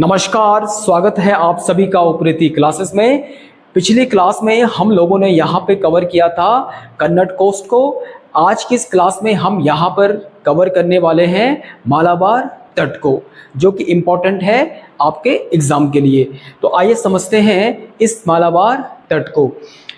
नमस्कार, स्वागत है आप सभी का उपरीति क्लासेस में। पिछली क्लास में हम लोगों ने यहाँ पे कवर किया था कन्नड़ कोस्ट को। आज की इस क्लास में हम यहाँ पर कवर करने वाले हैं मालाबार तट को, जो कि इम्पोर्टेंट है आपके एग्जाम के लिए। तो आइए समझते हैं इस मालाबार तट को।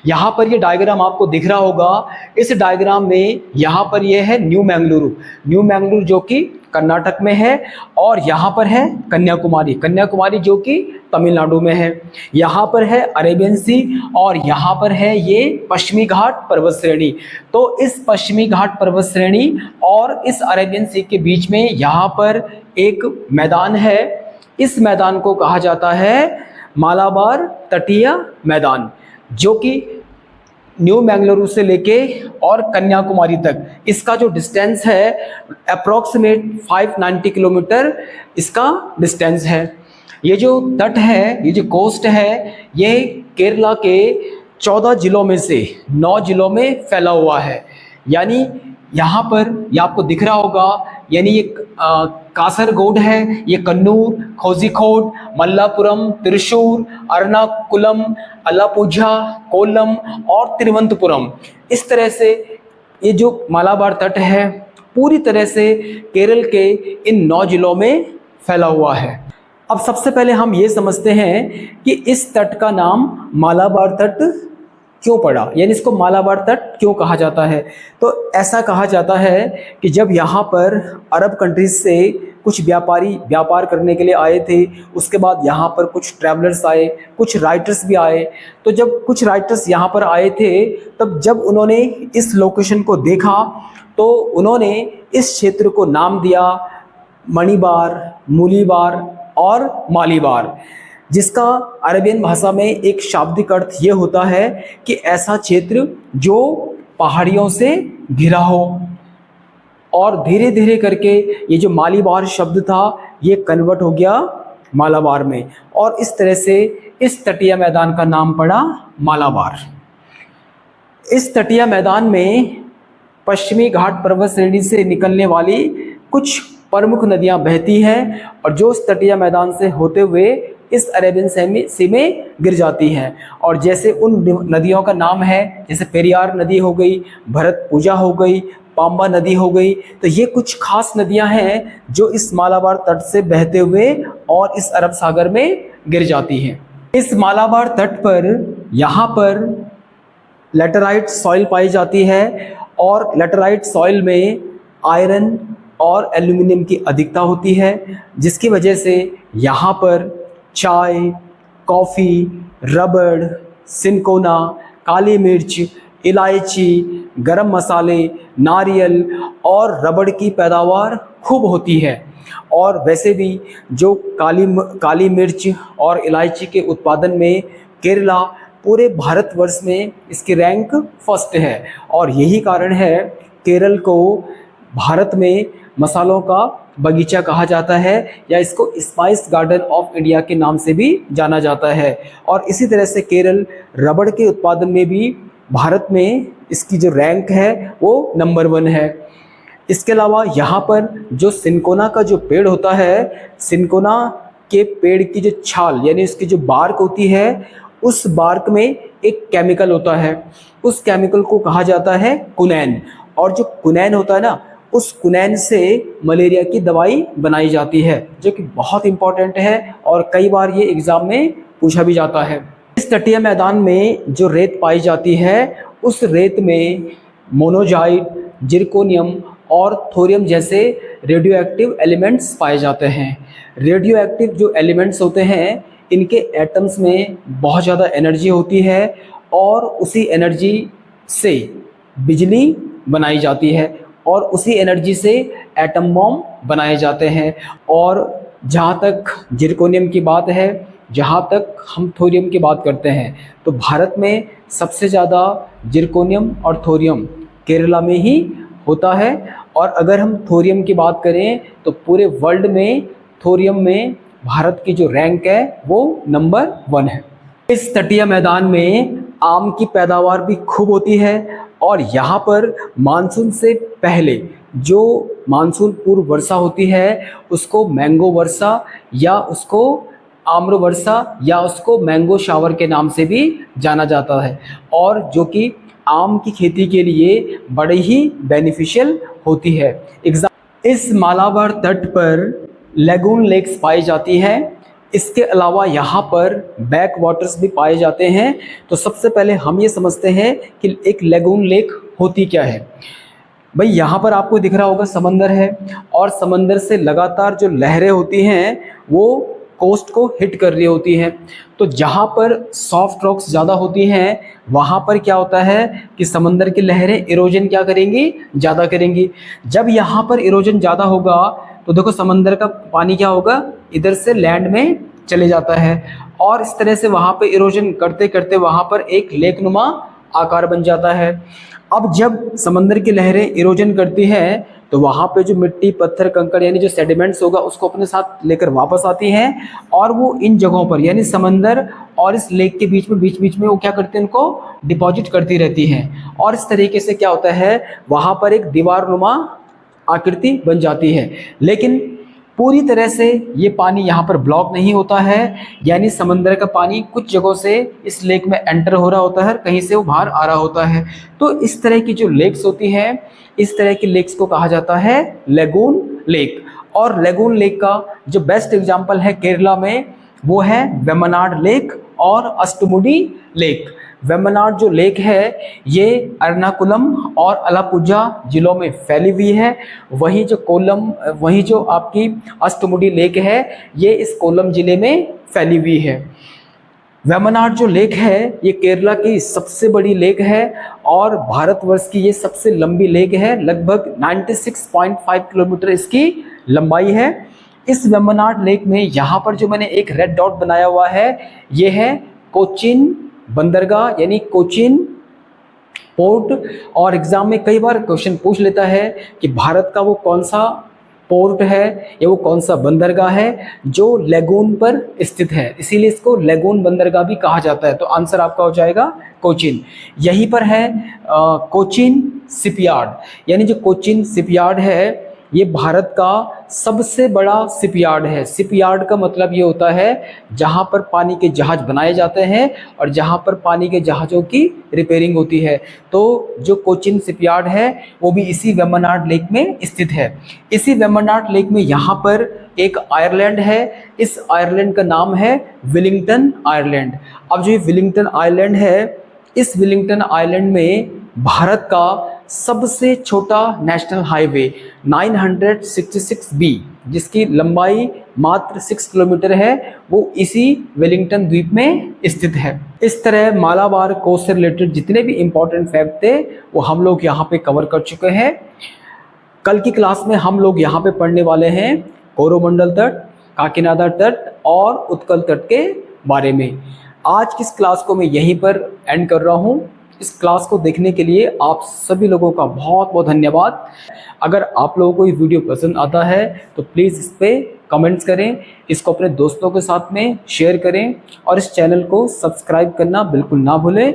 यहाँ पर ये डायग्राम आपको दिख रहा होगा। इस डायग्राम में यहाँ पर ये है न्यू मैंगलुरु जो कि कर्नाटक में है, और यहाँ पर है कन्याकुमारी जो कि तमिलनाडु में है। यहाँ पर है अरेबियन सी, और यहाँ पर है ये पश्चिमी घाट पर्वत श्रेणी। तो इस पश्चिमी घाट पर्वत श्रेणी और इस अरेबियन सी के बीच में यहाँ पर एक मैदान है। इस मैदान को कहा जाता है मालाबार तटीय मैदान, जो कि न्यू मैंगलुरु से लेके और कन्याकुमारी तक इसका जो डिस्टेंस है अप्रॉक्सीमेट 590 किलोमीटर इसका डिस्टेंस है। ये जो तट है, ये जो कोस्ट है, ये केरला के 14 जिलों में से 9 जिलों में फैला हुआ है। यानी यहाँ पर ये आपको दिख रहा होगा, यानी ये कासरगोड है, ये कन्नूर, कोझिकोड, मल्लापुरम, त्रिशूर, अर्नाकुलम, अलापुझा, कोल्लम और तिरुवनंतपुरम। इस तरह से ये जो मालाबार तट है पूरी तरह से केरल के इन 9 जिलों में फैला हुआ है। अब सबसे पहले हम ये समझते हैं कि इस तट का नाम मालाबार तट क्यों पड़ा, यानी इसको मालाबार तट क्यों कहा जाता है। तो ऐसा कहा जाता है कि जब यहाँ पर अरब कंट्रीज से कुछ व्यापारी व्यापार करने के लिए आए थे, उसके बाद यहाँ पर कुछ ट्रैवलर्स आए, कुछ राइटर्स भी आए। तो जब कुछ राइटर्स यहाँ पर आए थे, तब जब उन्होंने इस लोकेशन को देखा तो उन्होंने इस क्षेत्र को नाम दिया मणिबार, मूलीबार और मालीबार, जिसका अरबियन भाषा में एक शाब्दिक अर्थ ये होता है कि ऐसा क्षेत्र जो पहाड़ियों से घिरा हो। और धीरे धीरे करके ये जो मालीबार शब्द था ये कन्वर्ट हो गया मालाबार में, और इस तरह से इस तटीय मैदान का नाम पड़ा मालाबार। इस तटीय मैदान में पश्चिमी घाट पर्वत श्रेणी से निकलने वाली कुछ प्रमुख नदियां बहती हैं, और जो इस तटीय मैदान से होते हुए इस अरेबियन सी में गिर जाती हैं। और जैसे उन नदियों का नाम है, जैसे पेरियार नदी हो गई, भरतपुजा हो गई, पाम्बा नदी हो गई। तो ये कुछ खास नदियां हैं जो इस मालाबार तट से बहते हुए और इस अरब सागर में गिर जाती हैं। इस मालाबार तट पर यहाँ पर लेटराइट सॉइल पाई जाती है, और लेटराइट सॉइल में आयरन और एल्यूमिनियम की अधिकता होती है, जिसकी वजह से यहाँ पर चाय, कॉफ़ी, रबड़, सिनकोना, काली मिर्च, इलायची, गरम मसाले, नारियल और रबड़ की पैदावार खूब होती है। और वैसे भी जो काली मिर्च और इलायची के उत्पादन में केरला पूरे भारतवर्ष में इसकी रैंक फर्स्ट है, और यही कारण है केरल को भारत में मसालों का बगीचा कहा जाता है, या इसको स्पाइस गार्डन ऑफ इंडिया के नाम से भी जाना जाता है। और इसी तरह से केरल रबड़ के उत्पादन में भी भारत में इसकी जो रैंक है वो नंबर 1 है। इसके अलावा यहाँ पर जो सिनकोना का जो पेड़ होता है, सिनकोना के पेड़ की जो छाल यानी उसकी जो बार्क होती है, उस बार्क में एक केमिकल होता है, उस केमिकल को कहा जाता है कुनैन। और जो कुनैन होता है ना, उस कुनैन से मलेरिया की दवाई बनाई जाती है, जो कि बहुत इंपॉर्टेंट है और कई बार ये एग्जाम में पूछा भी जाता है। इस तटीय मैदान में जो रेत पाई जाती है, उस रेत में मोनोजाइट, जिरकोनियम और थोरियम जैसे रेडियो एक्टिव एलिमेंट्स पाए जाते हैं। रेडियो एक्टिव जो एलिमेंट्स होते हैं, इनके एटम्स में बहुत ज़्यादा एनर्जी होती है, और उसी एनर्जी से बिजली बनाई जाती है, और उसी एनर्जी से एटम बॉम्ब बनाए जाते हैं। और जहाँ तक जिरकोनियम की बात है, जहाँ तक हम थोरियम की बात करते हैं, तो भारत में सबसे ज़्यादा जिरकोनियम और थोरियम केरला में ही होता है। और अगर हम थोरियम की बात करें तो पूरे वर्ल्ड में थोरियम में भारत की जो रैंक है वो नंबर 1 है। इस तटीय मैदान में आम की पैदावार भी खूब होती है, और यहाँ पर मानसून से पहले जो मानसून पूर्व वर्षा होती है उसको मैंगो वर्षा या उसको आम्र वर्षा या उसको मैंगो शावर के नाम से भी जाना जाता है, और जो कि आम की खेती के लिए बड़ी ही बेनिफिशियल होती है। इस मालाबार तट पर लेगून लेक्स पाई जाती है। इसके अलावा यहाँ पर बैक वाटर्स भी पाए जाते हैं। तो सबसे पहले हम ये समझते हैं कि एक लेगून लेक होती क्या है। भाई यहाँ पर आपको दिख रहा होगा समंदर है, और समंदर से लगातार जो लहरें होती हैं वो कोस्ट को हिट कर रही होती हैं। तो जहाँ पर सॉफ्ट रॉक्स ज़्यादा होती हैं वहाँ पर क्या होता है कि समंदर की लहरें इरोजन क्या करेंगी, ज़्यादा करेंगी। जब यहाँ पर इरोजन ज़्यादा होगा तो देखो समंदर का पानी क्या होगा, इधर से लैंड में चले जाता है, और इस तरह से वहाँ पर इरोजन करते करते वहाँ पर एक लेक नुमा आकार बन जाता है। अब जब समंदर की लहरें इरोजन करती हैं तो वहाँ पे जो मिट्टी, पत्थर, कंकड़ यानी जो सेडिमेंट्स होगा उसको अपने साथ लेकर वापस आती हैं, और वो इन जगहों पर यानी समंदर और इस लेक के बीच में वो क्या करते हैं, उनको डिपॉजिट करती रहती हैं, और इस तरीके से क्या होता है वहाँ पर एक दीवार नुमा आकृति बन जाती है। लेकिन पूरी तरह से ये पानी यहाँ पर ब्लॉक नहीं होता है, यानी समंदर का पानी कुछ जगहों से इस लेक में एंटर हो रहा होता है, कहीं से वो बाहर आ रहा होता है। तो इस तरह की जो लेक्स होती हैं, इस तरह की लेक्स को कहा जाता है लेगून लेक। और लेगून लेक का जो बेस्ट एग्जाम्पल है केरला में वो है वेम्बनाड लेक और अष्टमुडी लेक। वेम्बनाड जो लेक है ये एर्नाकुलम और अलापुझा जिलों में फैली हुई है। वहीं जो आपकी अष्टमुडी लेक है ये इस कोल्लम जिले में फैली हुई है। वेम्बनाड जो लेक है ये केरला की सबसे बड़ी लेक है और भारतवर्ष की ये सबसे लंबी लेक है। लगभग 96.5 किलोमीटर इसकी लंबाई है। इस वेम्बनाड लेक में यहाँ पर जो मैंने एक रेड डॉट बनाया हुआ है ये है कोचीन बंदरगाह, यानी कोचीन पोर्ट। और एग्जाम में कई बार क्वेश्चन पूछ लेता है कि भारत का वो कौन सा पोर्ट है या वो कौन सा बंदरगाह है जो लेगून पर स्थित है, इसीलिए इसको लेगून बंदरगाह भी कहा जाता है। तो आंसर आपका हो जाएगा कोचीन। यहीं पर है कोचीन शिपयार्ड, यानी जो कोचीन शिपयार्ड है ये भारत का सबसे बड़ा शिपयार्ड है। शिपयार्ड का मतलब ये होता है जहाँ पर पानी के जहाज बनाए जाते हैं और जहाँ पर पानी के जहाज़ों की रिपेयरिंग होती है। तो जो कोचीन शिपयार्ड है वो भी इसी वेम्बनाड लेक में स्थित है। इसी वेम्बनाड लेक में यहाँ पर एक आयरलैंड है। इस आयरलैंड का नाम है विलिंगटन आयरलैंड। अब जो ये विलिंगटन आयरलैंड है, इस विलिंगटन आइलैंड में भारत का सबसे छोटा नेशनल हाईवे 966B जिसकी लंबाई मात्र 6 किलोमीटर है वो इसी वेलिंगटन द्वीप में स्थित है। इस तरह मालाबार कोस्ट से रिलेटेड जितने भी इम्पोर्टेंट फैक्ट थे वो हम लोग यहाँ पे कवर कर चुके हैं। कल की क्लास में हम लोग यहाँ पे पढ़ने वाले हैं कोरोमंडल तट, काकीनाडा तट और उत्कल तट के बारे में। आज की इस क्लास को मैं यहीं पर एंड कर रहा हूँ। इस क्लास को देखने के लिए आप सभी लोगों का बहुत बहुत धन्यवाद। अगर आप लोगों को ये वीडियो पसंद आता है तो प्लीज़ इस पर कमेंट्स करें, इसको अपने दोस्तों के साथ में शेयर करें और इस चैनल को सब्सक्राइब करना बिल्कुल ना भूलें।